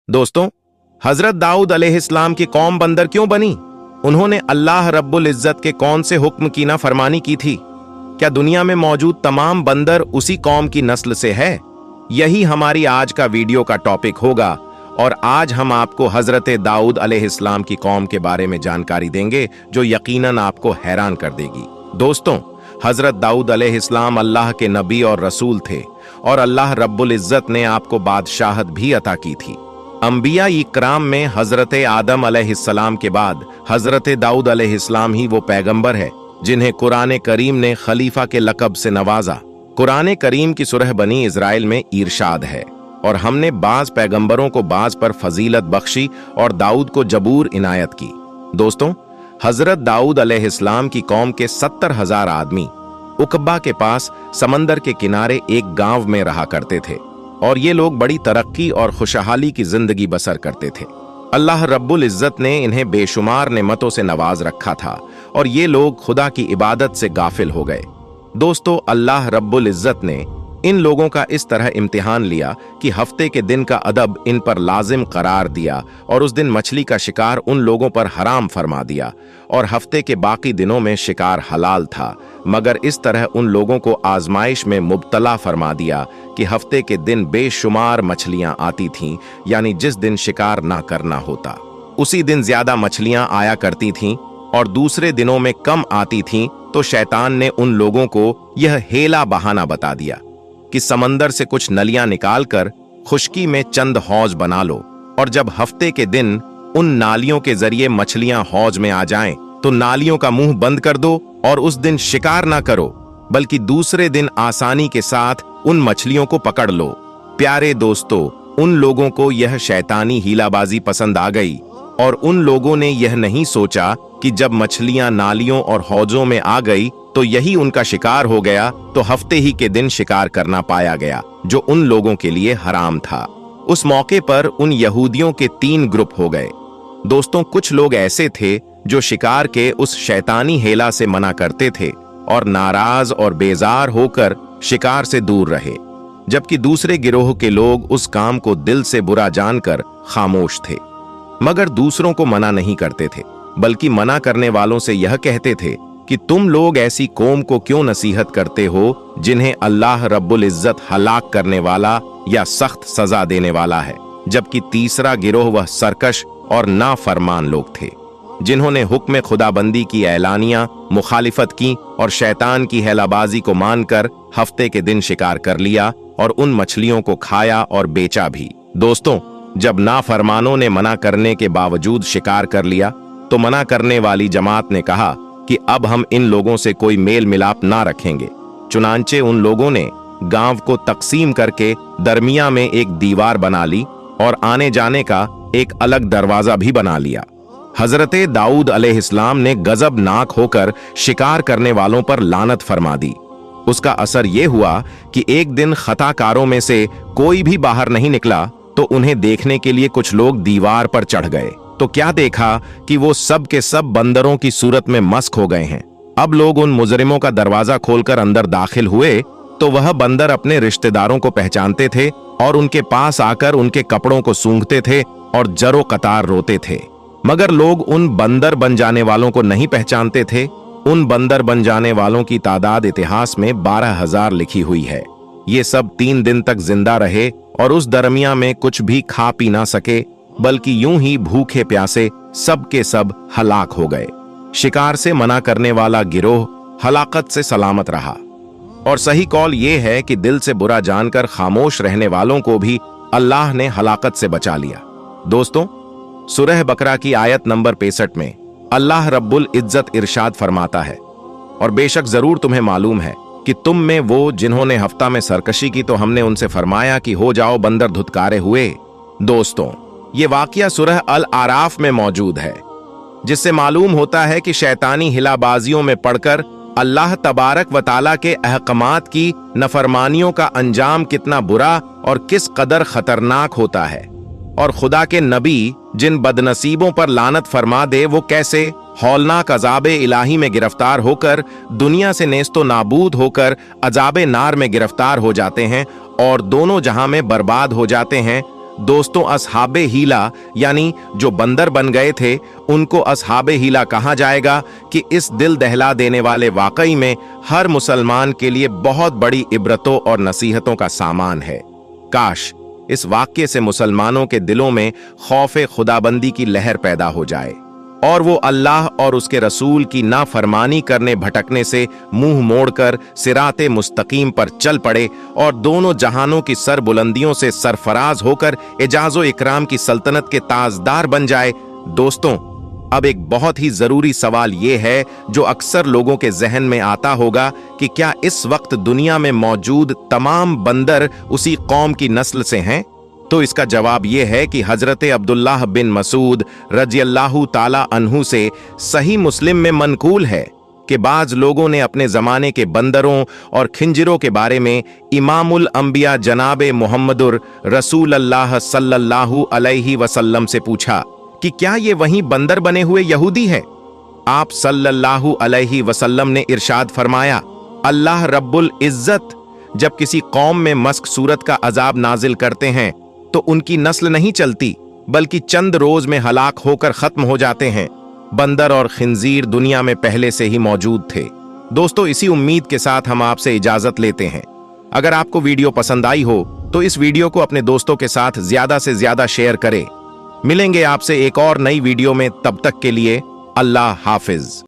दोस्तों, हजरत दाऊद अलैहिस्सलाम की कौम बंदर क्यों बनी? उन्होंने अल्लाह रब्बुल इज्जत के कौन से हुक्म की नाफरमानी की थी? क्या दुनिया में मौजूद तमाम बंदर उसी कौम की नस्ल से है? यही हमारी आज का वीडियो का टॉपिक होगा और आज हम आपको हजरत दाऊद अलैहिस्सलाम की कौम के बारे में जानकारी देंगे जो यकीनन आपको हैरान कर देगी। दोस्तों, हजरत दाऊद अलैहिस्सलाम अल्लाह के नबी और रसूल थे और अल्लाह रब्बुल इज्जत ने आपको बादशाहत भी अता की थी। अंबिया इकराम में हजरत आदम अलैहिस्सलाम के बाद हजरत दाऊद अलैहिस्सलाम ही वो पैगंबर है जिन्हें कुरान करीम ने खलीफा के लकब से नवाजा। कुरान करीम की सूरह बनी इजराइल में इरशाद है, और हमने बाज पैगंबरों को बाज पर फजीलत बख्शी और दाऊद को जबूर इनायत की। दोस्तों, हजरत दाऊद अलैहिस्सलाम की कौम के 70,000 आदमी उकबा के पास समंदर के किनारे एक गांव में रहा करते थे और ये लोग बड़ी तरक्की और खुशहाली की जिंदगी बसर करते थे। अल्लाह रब्बुल इज्जत ने इन्हें बेशुमार नेमतों से नवाज रखा था और ये लोग खुदा की इबादत से गाफिल हो गए। दोस्तों, अल्लाह रब्बुल इज्जत ने इन लोगों का इस तरह इम्तिहान लिया कि हफ्ते के दिन का अदब इन पर लाजिम करार दिया और उस दिन मछली का शिकार उन लोगों पर हराम फरमा दिया और हफ्ते के बाकी दिनों में शिकार हलाल था, मगर इस तरह उन लोगों को आजमाइश में मुब्तला फरमा दिया कि हफ्ते के दिन बेशुमार मछलियां आती थीं, यानी जिस दिन शिकार ना करना होता उसी दिन ज्यादा मछलियां आया करती थीं और दूसरे दिनों में कम आती थीं। तो शैतान ने उन लोगों को यह हेला बहाना बता दिया कि समंदर से कुछ नलियां निकालकर खुश्की में चंद हौज बना लो, और जब हफ्ते के दिन उन नालियों के जरिए मछलियां हौज में आ जाएं, तो नालियों का मुंह बंद कर दो और उस दिन शिकार ना करो, बल्कि दूसरे दिन आसानी के साथ उन मछलियों को पकड़ लो। प्यारे दोस्तों, उन लोगों को यह शैतानी हीलाबाजी पसंद आ गई और उन लोगों ने यह नहीं सोचा कि जब मछलियां नालियों और हौजों में आ गई तो यही उनका शिकार हो गया, तो हफ्ते ही के दिन शिकार करना पाया गया जो उन लोगों के लिए हराम था। उस मौके पर उन यहूदियों के 3 ग्रुप हो गए। दोस्तों, कुछ लोग ऐसे थे जो शिकार के उस शैतानी हेला से मना करते थे और नाराज और बेजार होकर शिकार से दूर रहे, जबकि दूसरे गिरोह के लोग उस काम को दिल से बुरा जानकर खामोश थे, मगर दूसरों को मना नहीं करते थे, बल्कि मना करने वालों से यह कहते थे कि तुम लोग ऐसी कौम को क्यों नसीहत करते हो जिन्हें अल्लाह रब्बुल इज्जत हलाक करने वाला या सख्त सजा देने वाला है। जबकि तीसरा गिरोह वह सरकश और नाफरमान लोग थे जिन्होंने हुक्म खुदाबंदी की ऐलानियां मुखालिफत की और शैतान की हेलाबाजी को मानकर हफ्ते के दिन शिकार कर लिया और उन मछलियों को खाया और बेचा भी। दोस्तों, जब नाफरमानों ने मना करने के बावजूद शिकार कर लिया तो मना करने वाली जमात ने कहा कि अब हम इन लोगों से कोई मेल मिलाप ना रखेंगे। चुनांचे उन लोगों ने गांव को तकसीम करके दरमिया में एक दीवार बना ली और आने जाने का एक अलग दरवाजा भी बना लिया। हजरत दाऊद अलैहिस्सलाम ने गजबनाक होकर शिकार करने वालों पर लानत फरमा दी। उसका असर यह हुआ कि एक दिन खताकारों में से कोई भी बाहर नहीं निकला तो उन्हें देखने के लिए कुछ लोग दीवार पर चढ़ गए, तो क्या देखा कि वो सब के सब बंदरों की सूरत में मस्क हो गए हैं। अब लोग उन मुजरिमों का दरवाजा खोलकर अंदर दाखिल हुए तो वह बंदर अपने रिश्तेदारों को पहचानते थे और उनके पास आकर उनके कपड़ों को सूंघते थे और जरो कतार रोते थे, मगर लोग उन बंदर बन जाने वालों को नहीं पहचानते थे। उन बंदर बन जाने वालों की तादाद इतिहास में 12,000 लिखी हुई है। ये सब 3 दिन तक जिंदा रहे और उस दरमिया में कुछ भी खा पी ना सके, बल्कि यूं ही भूखे प्यासे सब के सब हलाक हो गए। शिकार से मना करने वाला गिरोह हलाकत से सलामत रहा, और सही कौल ये है कि दिल से बुरा जानकर खामोश रहने वालों को भी अल्लाह ने हलाकत से बचा लिया। दोस्तों, सूरह बकरा की आयत नंबर 65 में अल्लाह रब्बुल इज्जत इरशाद फरमाता है, और बेशक जरूर तुम्हें मालूम है कि तुम में वो जिन्होंने हफ्ता में सरकशी की तो हमने उनसे फरमाया कि हो जाओ बंदर धुतकारे हुए। दोस्तों, ये वाकया सूरह अल आराफ में मौजूद है, जिससे मालूम होता है कि शैतानी हिलाबाजियों में पड़कर अल्लाह तबारक व ताला के अहकामात की नफरमानियों का अंजाम कितना बुरा और किस कदर खतरनाक होता है, और खुदा के नबी जिन बदनसीबों पर लानत फरमा दे वो कैसे हौलनाक अजाबे इलाही में गिरफ्तार होकर दुनिया से नेस्तो नाबूद होकर अजाबे नार में गिरफ्तार हो जाते हैं और दोनों जहां में बर्बाद हो जाते हैं। दोस्तों, असहाबे हीला यानी जो बंदर बन गए थे, उनको असहाबे हीला कहा जाएगा कि इस दिल दहला देने वाले वाकई में हर मुसलमान के लिए बहुत बड़ी इबरतों और नसीहतों का सामान है। काश इस वाक्य से मुसलमानों के दिलों में खौफे खुदाबंदी की लहर पैदा हो जाए और वो अल्लाह और उसके रसूल की नाफरमानी करने भटकने से मुंह मोड़कर सिराते मुस्तकीम पर चल पड़े और दोनों जहानों की सरबुलंदियों से सरफराज होकर एजाजो इकराम की सल्तनत के ताजदार बन जाए। दोस्तों, अब एक बहुत ही जरूरी सवाल ये है जो अक्सर लोगों के जहन में आता होगा कि क्या इस वक्त दुनिया में मौजूद तमाम बंदर उसी कौम की नस्ल से हैं? तो इसका जवाब यह है कि हजरत अब्दुल्लाह बिन मसूद रज़ियल्लाहु ताला अन्हु से सही मुस्लिम में मनकूल है कि बाज लोगों ने अपने जमाने के बंदरों और खिंजरों के बारे में इमामुल अंबिया जनाबे मुहम्मदुर रसूल अल्लाह सल्लल्लाहु अलैहि वसल्लम से पूछा कि क्या ये वही बंदर बने हुए यहूदी हैं? आप सल्लल्लाहु अलैहि वसल्लम ने इरशाद फरमाया, अल्लाह रब्बुल इज्जत जब किसी कौम में मस्क सूरत का अजाब नाजिल करते हैं तो उनकी नस्ल नहीं चलती बल्कि चंद रोज में हलाक होकर खत्म हो जाते हैं। बंदर और खिंजीर दुनिया में पहले से ही मौजूद थे। दोस्तों, इसी उम्मीद के साथ हम आपसे इजाजत लेते हैं। अगर आपको वीडियो पसंद आई हो तो इस वीडियो को अपने दोस्तों के साथ ज्यादा से ज्यादा शेयर करें। मिलेंगे आपसे एक और नई वीडियो में, तब तक के लिए अल्लाह हाफिज।